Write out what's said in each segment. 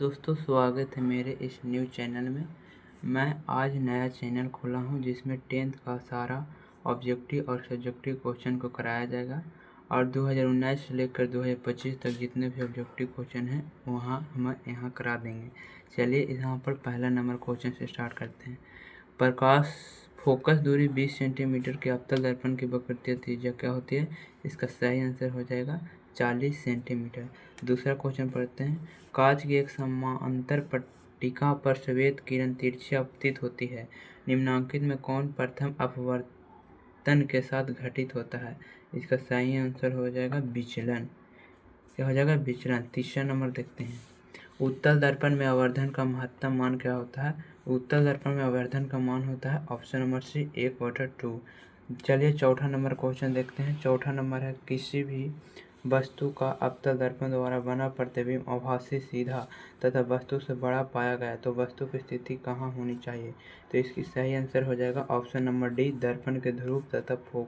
दोस्तों स्वागत है मेरे इस न्यू चैनल में। मैं आज नया चैनल खोला हूं जिसमें 10th का सारा ऑब्जेक्टिव और सब्जेक्टिव क्वेश्चन को कराया जाएगा और 2019 से लेकर 2025 तक जितने भी ऑब्जेक्टिव क्वेश्चन हैं वहां हम यहां करा देंगे। चलिए यहाँ पर पहला नंबर क्वेश्चन से स्टार्ट करते हैं। प्रकाश फोकस दूरी 20 सेंटीमीटर के अवतल दर्पण की वक्रतीय त्रिज्या क्या होती है? इसका सही आंसर हो जाएगा 40 सेंटीमीटर। दूसरा क्वेश्चन पढ़ते हैं। कांच की एक समांतर पट्टिका पर श्वेत किरण तिरछी अपतित होती है। निम्नांकित में कौन प्रथम अपवर्तन के साथ घटित होता है? इसका सही आंसर हो जाएगा विचलन। क्या हो जाएगा? विचलन। तीसरा नंबर देखते हैं। उत्तल दर्पण में आवर्धन का महत्तम मान क्या होता है? उत्तल दर्पण में आवर्धन का मान होता है ऑप्शन नंबर सी 1/2। चलिए चौथा नंबर क्वेश्चन देखते हैं। चौथा नंबर है किसी भी वस्तु का अवतल दर्पण द्वारा बना प्रतिबिंब आभासी सीधा तथा वस्तु से बड़ा पाया गया तो वस्तु की स्थिति कहाँ होनी चाहिए? तो इसकी सही आंसर हो जाएगा ऑप्शन नंबर डी, दर्पण के ध्रुव तथा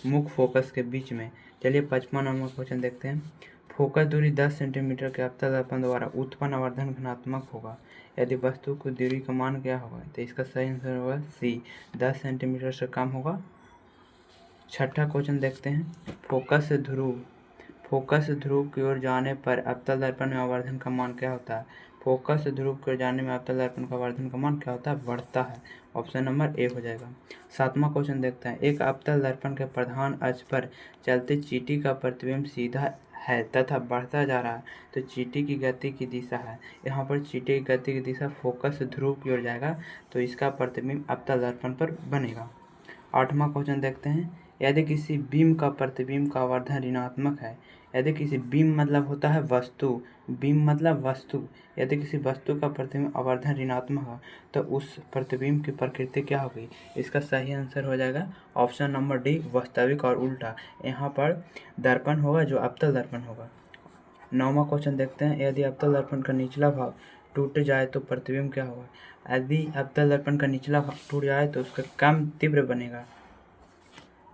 मुख फोकस के बीच में। चलिए 5वां नंबर क्वेश्चन देखते हैं। फोकस दूरी 10 सेंटीमीटर के अवतल दर्पण द्वारा उत्पन्न आवर्धन धनात्मक होगा यदि वस्तु की दूरी का मान क्या होगा? तो इसका सही आंसर होगा सी, 10 सेंटीमीटर से कम होगा। छठा क्वेश्चन देखते हैं। फोकस से ध्रुव की ओर जाने पर अवतल दर्पण में आवर्धन का मान क्या होता है? फोकस से ध्रुव की ओर जाने में अवतल दर्पण का आवर्धन का मान क्या होता है? बढ़ता है। ऑप्शन नंबर ए हो जाएगा। 7वां क्वेश्चन देखते हैं। एक अवतल दर्पण के प्रधान अक्ष पर चलते चींटी का प्रतिबिंब सीधा है तथा बढ़ता जा रहा है तो चींटी की गति की दिशा है। यहाँ पर चींटी की गति की दिशा फोकस से ध्रुव की ओर जाएगा तो इसका प्रतिबिंब अवतल दर्पण पर बनेगा। 8वां क्वेश्चन देखते हैं। यदि किसी बीम का प्रतिबिंब का आवर्धन ऋणात्मक है, यदि किसी बीम मतलब होता है वस्तु, बीम मतलब वस्तु, यदि किसी वस्तु का प्रतिबिंब आवर्धन ऋणात्मक है तो उस प्रतिबिंब की प्रकृति क्या होगी? इसका सही आंसर हो जाएगा ऑप्शन नंबर डी, वास्तविक और उल्टा। यहाँ पर दर्पण होगा जो अवतल दर्पण होगा। 9वां क्वेश्चन देखते हैं। यदि अवतल दर्पण का निचला भाग टूट जाए तो प्रतिबिंब क्या होगा? यदि अवतल दर्पण का निचला भाग टूट जाए तो उसका कम तीव्र बनेगा।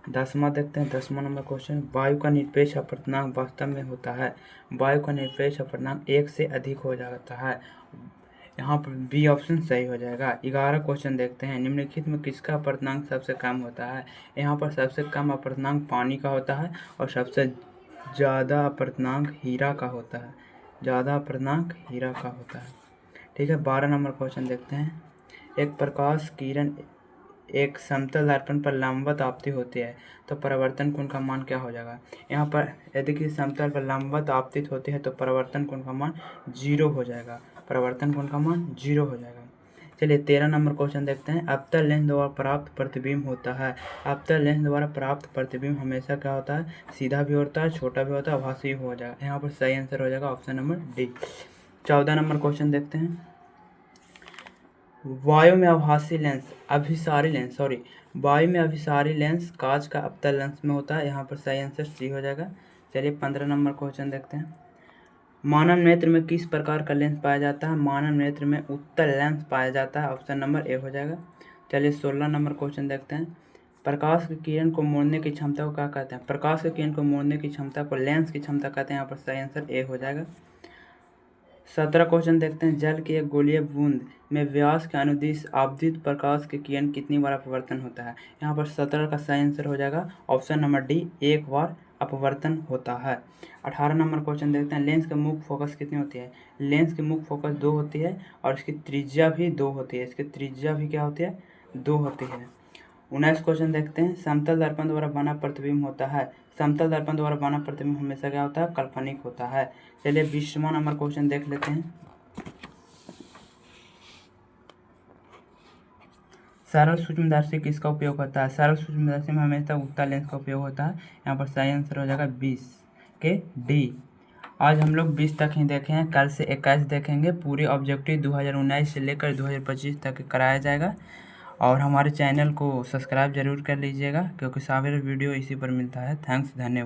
10वां देखते हैं। 10वां नंबर क्वेश्चन। वायु का निरपेक्ष अपवर्तनांक वास्तव में होता है। वायु का निरपेक्ष अपवर्तनांक 1 से अधिक हो जाता है। यहाँ पर बी ऑप्शन सही हो जाएगा। 11 क्वेश्चन देखते हैं। निम्नलिखित में किसका अपवर्तनांक सबसे कम होता है? यहाँ पर सबसे कम अपवर्तनांक पानी का होता है और सबसे ज़्यादा अपवर्तनांक हीरा का होता है। ज़्यादा अपवर्तनांक हीरा का होता है। ठीक है। 12 नंबर क्वेश्चन देखते हैं। एक प्रकाश किरण एक समतल दर्पण पर लंबवत आपतित होती है तो परावर्तन कोण का मान क्या हो जाएगा? यहाँ पर यदि किसी समतल पर लंबवत आपतित होती है तो परावर्तन कोण का मान 0 हो जाएगा। परावर्तन कोण का मान 0 हो जाएगा। चलिए 13 नंबर क्वेश्चन देखते हैं। अवतल लेंस द्वारा प्राप्त प्रतिबिंब होता है। अवतल लेंस द्वारा प्राप्त प्रतिबिंब हमेशा क्या होता है? सीधा भी होता है, छोटा भी होता है, आभासी भी हो जाएगा। यहाँ पर सही आंसर हो जाएगा option number D. 14 number question देखते हैं। वायु में अभिसारी लेंस कांच का अवतल लेंस में होता है। यहाँ पर सही आंसर सी हो जाएगा। चलिए 15 नंबर क्वेश्चन देखते हैं। मानव नेत्र में किस प्रकार का लेंस पाया जाता है? मानव नेत्र में उत्तल लेंस पाया जाता है। ऑप्शन नंबर ए हो जाएगा। चलिए 16 नंबर क्वेश्चन देखते हैं। प्रकाश की किरण को मोड़ने की क्षमता को क्या कहते हैं? प्रकाश की किरण को मोड़ने की क्षमता को लेंस की क्षमता कहते हैं। यहाँ पर सही आंसर ए हो जाएगा। 17 क्वेश्चन देखते हैं। जल की एक गोलीय बूंद में व्यास के अनुदिश आपतित प्रकाश की किरण कितनी बार अपवर्तन होता है? यहाँ पर 17 का सही आंसर हो जाएगा ऑप्शन नंबर डी, 1 बार अपवर्तन होता है। 18 नंबर क्वेश्चन देखते हैं। लेंस की मुख्य फोकस कितनी होती है? लेंस की मुख्य फोकस 2 होती है और इसकी त्रिज्या भी 2 होती है। इसकी त्रिज्या भी क्या होती है? 2 होती है। 19 क्वेश्चन देखते हैं। समतल दर्पण द्वारा बना प्रतिबिंब होता है। समतल दर्पण द्वारा बना प्रतिबिंब हमेशा क्या होता है? काल्पनिक होता है। चलिए 20वां नंबर क्वेश्चन देख लेते हैं। सरल सूक्ष्मदर्शी किसका उपयोग होता है? सरल सूक्ष्मदर्शी में हमेशा उत्तल लेंस का उपयोग होता है। यहाँ पर सही आंसर हो जाएगा 20 के डी। आज हम लोग 20 तक ही देखे हैं। कल से 21 देखेंगे। पूरे ऑब्जेक्टिव 2019 से लेकर 2025 तक कराया जाएगा और हमारे चैनल को सब्सक्राइब जरूर कर लीजिएगा क्योंकि सारे वीडियो इसी पर मिलता है। थैंक्स, धन्यवाद।